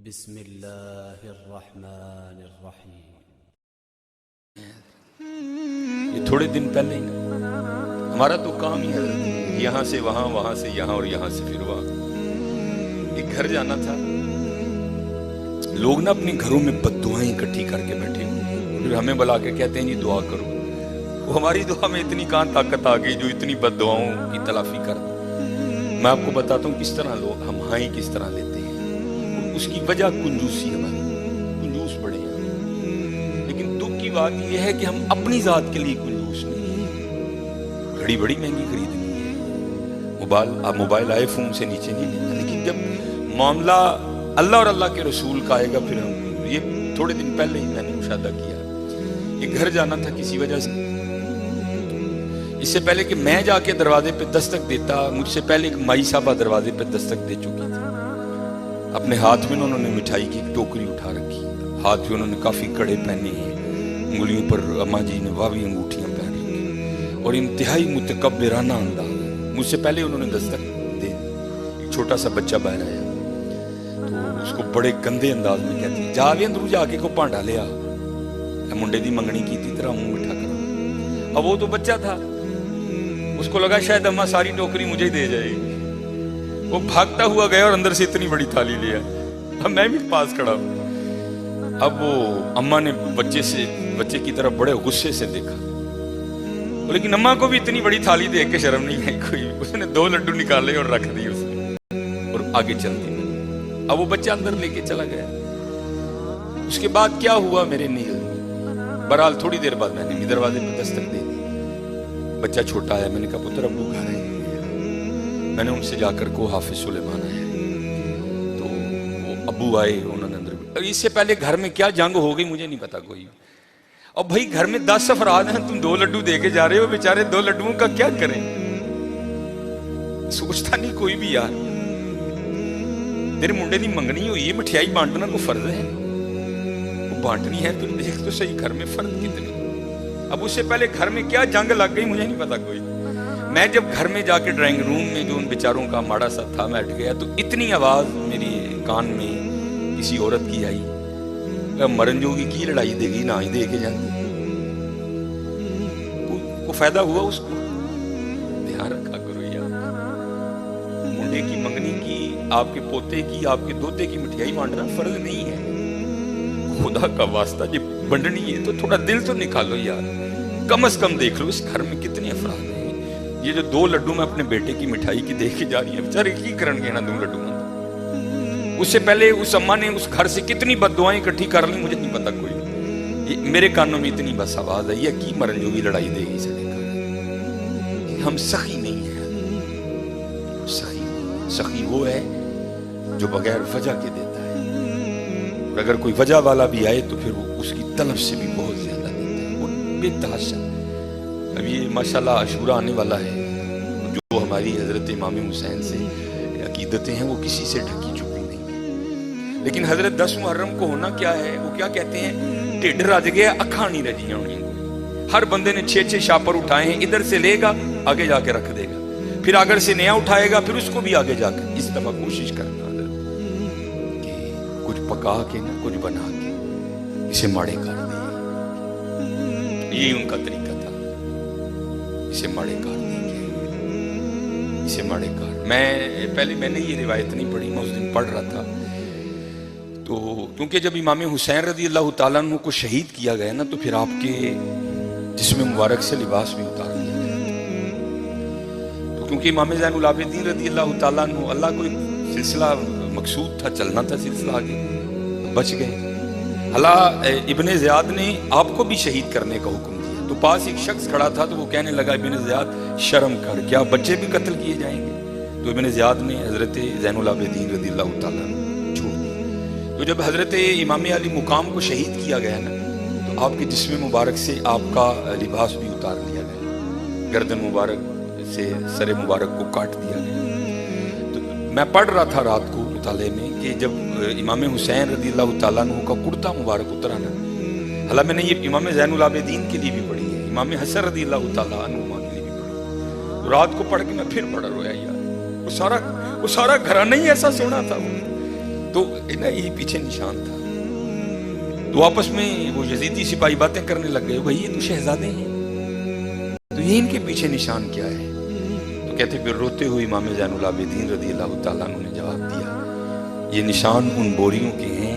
بسم اللہ الرحمن الرحیم۔ یہ تھوڑے دن پہلے ہی ہمارا تو کام ہی ہے یہاں سے وہاں، وہاں سے یہاں اور یہاں سے پھر وہاں۔ ایک گھر جانا تھا، لوگ نا اپنے گھروں میں بد دعائیں اکٹھی کر کے بیٹھے ہوئے، پھر ہمیں بلا کے کہتے ہیں جی دعا کرو۔ وہ ہماری دعا میں اتنی کہاں طاقت آ گئی جو اتنی بد دعاؤں کی تلافی کر دے۔ میں آپ کو بتاتا ہوں کس طرح لوگ ہم ہائیں کس طرح لیتے ہیں۔ اس کی وجہ کنجوسی، ہماری کنجوس بڑے ہیں، لیکن دکھ کی بات یہ ہے کہ ہم اپنی ذات کے لیے کنجوس نہیں ہیں۔ گھڑی بڑی مہنگی خریدنی ہے، موبائل آئی فون سے نیچے نہیں لینا، لیکن جب معاملہ اللہ اور اللہ کے رسول کا آئے گا پھر ہم۔ یہ تھوڑے دن پہلے ہی میں نے مشاہدہ کیا، ایک گھر جانا تھا کسی وجہ سے، اس سے پہلے کہ میں جا کے دروازے پہ دستک دیتا، مجھ سے پہلے ایک مائی صاحبہ دروازے پہ دستک دے چکی تھی۔ اپنے ہاتھ میں انہوں نے مٹھائی کی ایک ٹوکری اٹھا رکھی، ہاتھ میں انہوں نے کافی کڑے پہنے ہیں، انگلیوں پر اماں جی نے واوی انگوٹھیاں پہن رکھی، اور انتہائی متکبرانہ انداز۔ مجھ سے پہلے انہوں نے دستک دے دی۔ ایک چھوٹا سا بچہ باہر آیا تو اس کو بڑے گندے انداز میں کہتی جا بھی اندرو جا کے کو پانڈا لیا، منڈے دی منگنی کی تھی، تیرا منہ مٹھا کرا۔ اب وہ تو بچہ تھا، اس کو لگا شاید اماں ساری ٹوکری مجھے دے جائے گی۔ وہ بھاگتا ہوا گیا اور اندر سے اتنی بڑی تھالی لیا۔ اب میں بھی پاس کھڑا ہوں۔ اب وہ اماں نے بچے کی طرف بڑے غصے سے دیکھا، لیکن اماں کو بھی اتنی بڑی تھالی دیکھ کے شرم نہیں آئی کوئی۔ اس نے 2 لڈو نکالے اور رکھ دیے اس میں، اور آگے چل دی۔ اب وہ بچہ اندر لے کے چلا گیا۔ اس کے بعد کیا ہوا میرے نیل میں، بہرحال تھوڑی دیر بعد میں نے دروازے پہ دستک دے دی۔ بچہ چھوٹا ہے، میں نے کہا پتر ابو گھر ہے۔ میں نے ان سے جا کر کو حافظ سلیمان آیا، تو وہ ابو آئے، انہوں نے اندر، اس سے پہلے گھر میں کیا جنگ ہو گئی مجھے نہیں پتا کوئی۔ اور بھائی گھر میں 10 افراد ہیں، تم 2 لڈو دے کے جا رہے ہو، بیچارے 2 لڈوؤں کا کیا کریں؟ سوچتا نہیں کوئی بھی یار، تیرے منڈے دی منگنی ہوئی ہے، مٹھیائی بانٹنا کو فرض ہے، وہ بانٹنی ہے، تم دیکھ تو صحیح گھر میں فرض کتنی۔ اب اس سے پہلے گھر میں کیا جنگ لگ گئی مجھے نہیں پتا کوئی۔ میں جب گھر میں جا کے ڈرائنگ روم میں جو ان بیچاروں کا ماڑا سا تھا میں اٹھ گیا، تو اتنی آواز میری کان میں کسی عورت کی آئی، مرن جوگی کی لڑائی دے گی، نہ ہی دے کے جاتی، کو فائدہ ہوا اس کو؟ دھیان رکھا کرو یار، منڈے کی منگنی کی، آپ کے پوتے کی، آپ کے دوتے کی مٹھیائی بانٹنا فرض نہیں ہے۔ خدا کا واسطہ جب بنڈنی ہے تو تھوڑا دل تو نکالو یار، کم از کم دیکھ لو اس گھر میں کتنے افراد ہیں۔ یہ جو 2 لڈو میں اپنے بیٹے کی مٹھائی کی دیکھ کے جا رہی ہیں، بیچارے کی کرن گے نا 2 لڈو میں۔ اس سے پہلے اس اماں نے اس گھر سے کتنی بد دعائیں اکٹھی کر لی مجھے نہیں پتا کوئی۔ میرے کانوں میں اتنی بس آواز ہے، یہ کی مرن جو بھی لڑائی دے گی سڑے گا۔ ہم سخی نہیں ہیں، سخی وہ ہے جو بغیر وجہ کے دیتا ہے، اور اگر کوئی وجہ والا بھی آئے تو پھر وہ اس کی طلب سے بھی بہت زیادہ دیتا ہے، وہ بے تحاشا۔ اب یہ ماشاءاللہ عاشورہ آنے والا ہے، جو ہماری حضرت امام حسین سے عقیدتیں ہیں وہ کسی سے ڈھکی چھپی نہیں ہیں، لیکن حضرت 10 محرم کو ہونا کیا ہے، وہ کیا کہتے ہیں، ٹھڈ رج گیا اکھاں نہیں رجیاں ہوئی۔ ہر بندے نے 6 شاپر اٹھائے ہیں، ادھر سے لے گا آگے جا کے رکھ دے گا، پھر اگر سے نیا اٹھائے گا پھر اس کو بھی آگے جا کے۔ اس دفعہ کوشش کرنا کہ کچھ پکا کے نہ کچھ بنا کے اسے ماڑے کر دیں، یہی ان کا طریقہ تھا، اسے ماڑے کار دیں گے، اسے ماڑے کار۔ میں نے یہ روایت نہیں پڑھی، میں اس دن پڑھ رہا تھا، تو کیونکہ جب امام حسین رضی اللہ تعالیٰ عنہ کو شہید کیا گیا نا، تو پھر آپ کے جسم مبارک سے لباس بھی اتار دیا گیا، تو کیونکہ امام زین العابدین رضی اللہ تعالیٰ عنہ، اللہ کو ایک سلسلہ مقصود تھا، چلنا تھا سلسلہ آگے، بچ گئے۔ اللہ ابن زیاد نے آپ کو بھی شہید کرنے کا حکم دیا، تو پاس ایک شخص کھڑا تھا، تو وہ کہنے لگا ابن زیاد شرم کر، کیا بچے بھی قتل کیے جائیں گے؟ تو ابن زیاد نے حضرت زین العابدین رضی اللہ تعالیٰ چھوڑ دی۔ تو جب حضرت امام علی مقام کو شہید کیا گیا نا، تو آپ کے جسم مبارک سے آپ کا لباس بھی اتار لیا گیا، گردن مبارک سے سر مبارک کو کاٹ دیا گیا۔ تو میں پڑھ رہا تھا رات کو مطالعے میں کہ جب امام حسین رضی اللہ تعالیٰ عنہ کا کرتا مبارک اترا نا، حالانکہ میں نے یہ امام زین العابدین کے لیے بھی پڑھی ہے، امام حسن رضی اللہ تعالیٰ عنہ کے لیے بھی پڑھی، رات کو پڑھ کے میں پھر پڑھ رویا یار، وہ سارا گھرانہ ہی ایسا سونا تھا، تو یہ پیچھے نشان تھا. تو آپس میں وہ یزیدی سپاہی باتیں کرنے لگ گئے, بھائی یہ تو شہزادے ہیں, تو یہ ان کے پیچھے نشان کیا ہے؟ تو کہتے پھر روتے ہوئے امام زین العابدین رضی اللہ تعالیٰ عنہ نے جواب دیا, یہ نشان ان بوریوں کے ہیں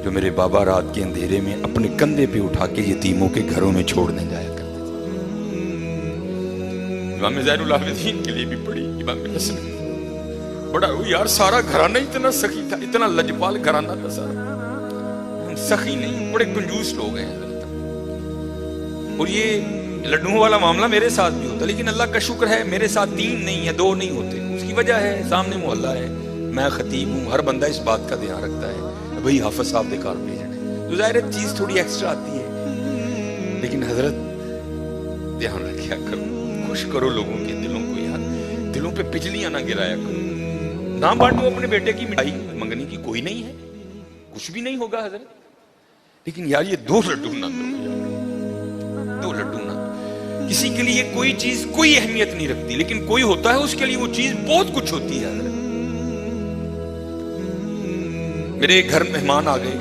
جو میرے بابا رات کے اندھیرے میں اپنے کندھے پہ اٹھا کے یتیموں کے گھروں میں چھوڑنے جایا کرتے تھے. امام زین العابدین کے لیے بھی پڑی, امام حسن بڑا یار سارا گھرانہ اتنا سخی تھا, اتنا لجپال گھرانہ تھا سارا, ہم سخی نہیں, بڑے کنجوس لوگ ہیں. اور یہ لڈوں والا معاملہ میرے ساتھ بھی ہوتا, لیکن اللہ کا شکر ہے میرے ساتھ 3 نہیں ہے 2 نہیں ہوتے. اس کی وجہ ہے سامنے محلہ ہے, میں خطیب ہوں, ہر بندہ اس بات کا دھیان رکھتا ہے بھئی حافظ صاحب دے کار بھیجنے, تو ظاہر چیز تھوڑی ایکسٹرا آتی ہے, لیکن حضرت دھیان رکھیا کرو, خوش کرو لوگوں کے دلوں کو یار, دلوں پہ پچھلیاں نہ گرایا کرو. نہ بانٹو اپنے بیٹے کی مٹھائی, منگنی کی کوئی نہیں ہے, کچھ بھی نہیں ہوگا حضرت, لیکن یار یہ 2 لڈو نہ دو, 2 لڈو نہ دو. کسی کے لیے کوئی چیز کوئی اہمیت نہیں رکھتی, لیکن کوئی ہوتا ہے اس کے لیے وہ چیز بہت کچھ ہوتی ہے حضرت. میرے گھر مہمان آ گئے,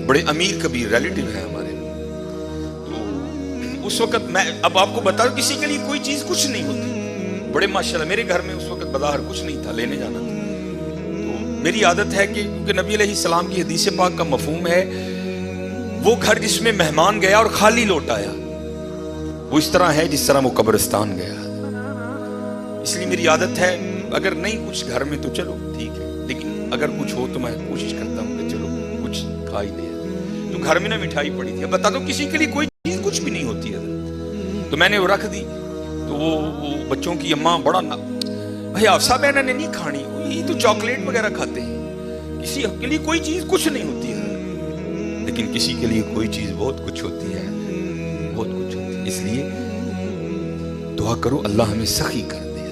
بڑے امیر کبیر ریلیٹیو ہیں ہمارے, تو اس وقت میں اب آپ کو بتا دوں کسی کے لیے کوئی چیز کچھ نہیں ہوتی. بڑے ماشاءاللہ میرے گھر میں اس وقت بظاہر کچھ نہیں تھا, لینے جانا تھا. تو میری عادت ہے کہ کیونکہ نبی علیہ السلام کی حدیث پاک کا مفہوم ہے وہ گھر جس میں مہمان گیا اور خالی لوٹ آیا وہ اس طرح ہے جس طرح وہ قبرستان گیا. اس لیے میری عادت ہے اگر نہیں کچھ گھر میں تو چلو ٹھیک ہے, لیکن اگر کچھ ہو تو میں کوشش کرتا ہوں کہ چلو کچھ کھا ہی لے. تو گھر میں نہ مٹھائی پڑی تھی, اب بتا دو کسی کے لیے کوئی چیز کچھ بھی نہیں ہوتی ہے, تو میں نے وہ رکھ دی. تو وہ بچوں کی اماں بڑا بھائی افسا بہن نے نہیں کھانی, یہ تو چاکلیٹ وغیرہ کھاتے ہیں, کسی کے لیے کوئی چیز کچھ نہیں ہوتی ہے, لیکن کسی کے لیے کوئی چیز بہت کچھ ہوتی ہے, بہت کچھ ہوتی ہے. اس لیے دعا کرو اللہ ہمیں سخی کر دے,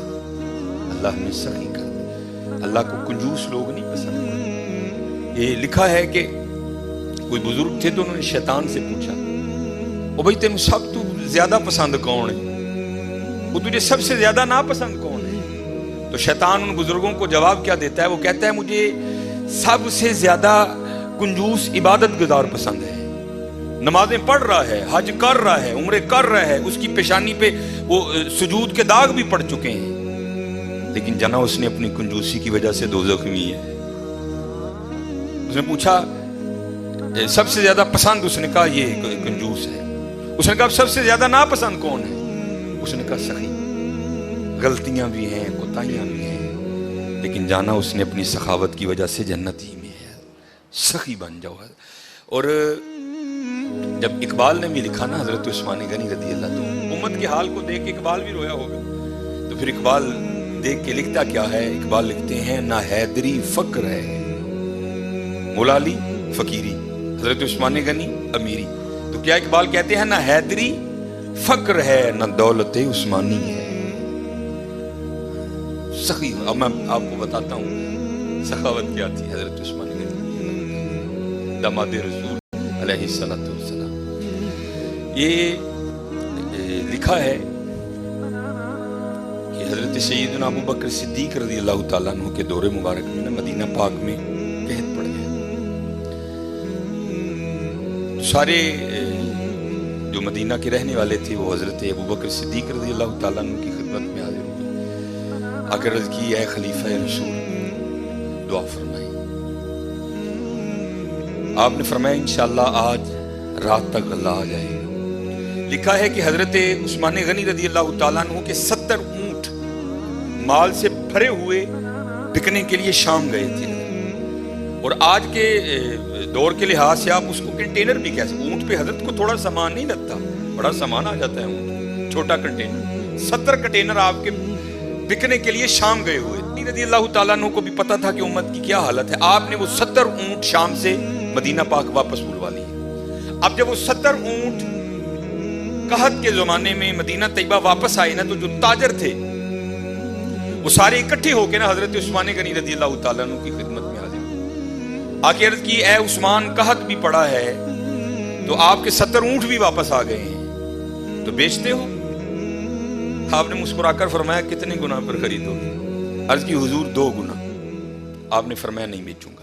اللہ ہمیں سخی کر دے. اللہ کو کنجوس لوگ نہیں پسند. یہ لکھا ہے کہ کوئی بزرگ تھے تو انہوں نے شیطان سے پوچھا, او بھائی تینوں سب تو زیادہ پسند کون ہے, وہ تجھے سب سے زیادہ ناپسند کون ہے؟ تو شیطان ان بزرگوں کو جواب کیا دیتا ہے, وہ کہتا ہے مجھے سب سے زیادہ کنجوس عبادت گزار پسند ہے, نمازیں پڑھ رہا ہے, حج کر رہا ہے, عمرے کر رہا ہے, اس کی پیشانی پہ وہ سجود کے داغ بھی پڑ چکے ہیں, لیکن جنا اس نے اپنی کنجوسی کی وجہ سے دوزخ میں ہے. اس نے پوچھا سب سے زیادہ پسند, اس نے کہا یہ کنجوس ہے. اس نے کہا سب سے زیادہ ناپسند کون ہے؟ اس نے کہا سخی. غلطیاں بھی ہیں, کوتاہیاں بھی ہیں, لیکن جانا اس نے اپنی سخاوت کی وجہ سے جنت ہی میں ہے. سخی بن جاؤ. اور جب اقبال نے بھی لکھا نا حضرت عثمان غنی رضی اللہ, تو امت کے حال کو دیکھ کے اقبال بھی رویا ہوگا. تو پھر اقبال دیکھ کے لکھتا کیا ہے؟ اقبال لکھتے ہیں نہ حیدری فقر ہے, مولا علی فقیری, حضرت عثمان غنی امیری. تو کیا اقبال کہتے ہیں نہ حیدری فقر ہے نہ دولت عثمانی ہے. سخی. اب میں آپ کو بتاتا ہوں سخاوت کیا تھی حضرت عثمان غنی داماد رسول علیہ الصلوۃ والسلام. یہ لکھا ہے کہ حضرت سیدنا ابو بکر صدیق رضی اللہ تعالیٰ عنہ کے دور مبارک میں مدینہ پاک میں قحط پڑ گیا. سارے جو مدینہ کے رہنے والے تھے وہ حضرت ابو بکر صدیق رضی اللہ تعالیٰ عنہ کی خدمت میں حاضر ہوئے, آ کر عرض کی اے خلیفہ رسول دعا فرمائی. آپ نے فرمایا انشاءاللہ آج رات تک اللہ آ جائے گا. لکھا ہے کہ حضرت عثمان غنی رضی اللہ تعالیٰ عنہ کے 70 اونٹ مال سے بھرے ہوئے بکنے کے لیے شام گئے تھے. اور آج کے دور کے لحاظ سے آپ اس کو کنٹینر بھی کہہ سکتے. اونٹ پہ حضرت کو تھوڑا سامان نہیں لگتا, بڑا سامان آ جاتا ہے اونٹ, چھوٹا کنٹینر. 70 کنٹینر آپ کے بکنے کے لیے شام گئے ہوئے. رضی اللہ تعالیٰ عنہ کو بھی پتا تھا کہ امت کی کیا حالت ہے. آپ نے وہ 70 اونٹ شام سے مدینہ پاک واپس بلوا لیے. اب جب وہ 70 اونٹ قحط کے زمانے میں مدینہ طیبہ واپس آئے نا, تو جو تاجر تھے وہ سارے اکٹھے ہو کے نا حضرت عثمان غنی رضی اللہ تعالیٰ عنہ کی خدمت میں حاضر آ کے عرض کی اے عثمان قحط بھی پڑا ہے تو آپ کے 70 اونٹ بھی واپس آ گئے ہیں, تو بیچتے ہو؟ آپ نے مسکرا کر فرمایا کتنے گنا پر خریدو گے؟ عرض کی حضور 2 گنا. آپ نے فرمایا نہیں بیچوں گا.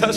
10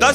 10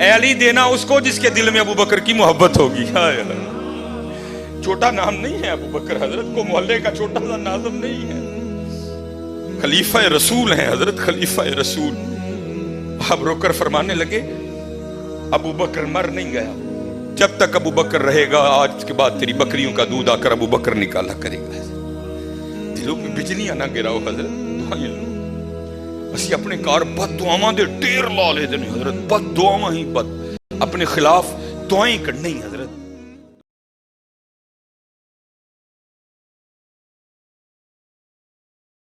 اے علی دینا اس کو جس کے دل میں ابو بکر کی محبت ہوگی. چھوٹا نام نہیں ہے ابو بکر، حضرت کو محلے کا چھوٹا سا ناظم نہیں ہے، خلیفہ رسول ہیں حضرت، خلیفہ رسول. آپ رو کر فرمانے لگے ابو بکر مر نہیں گیا، جب تک ابو بکر رہے گا آج کے بعد تیری بکریوں کا دودھ آ کر ابو بکر نکالا کرے گا. دلوں میں بجلیاں نہ گراؤ حضرت، دعائیں لو. اسی اپنے کار بد دعاواں دے ڈیر لا لے دے حضرت، بد دعاواں ہی بد، اپنے خلاف دعائیں کرنی حضرت.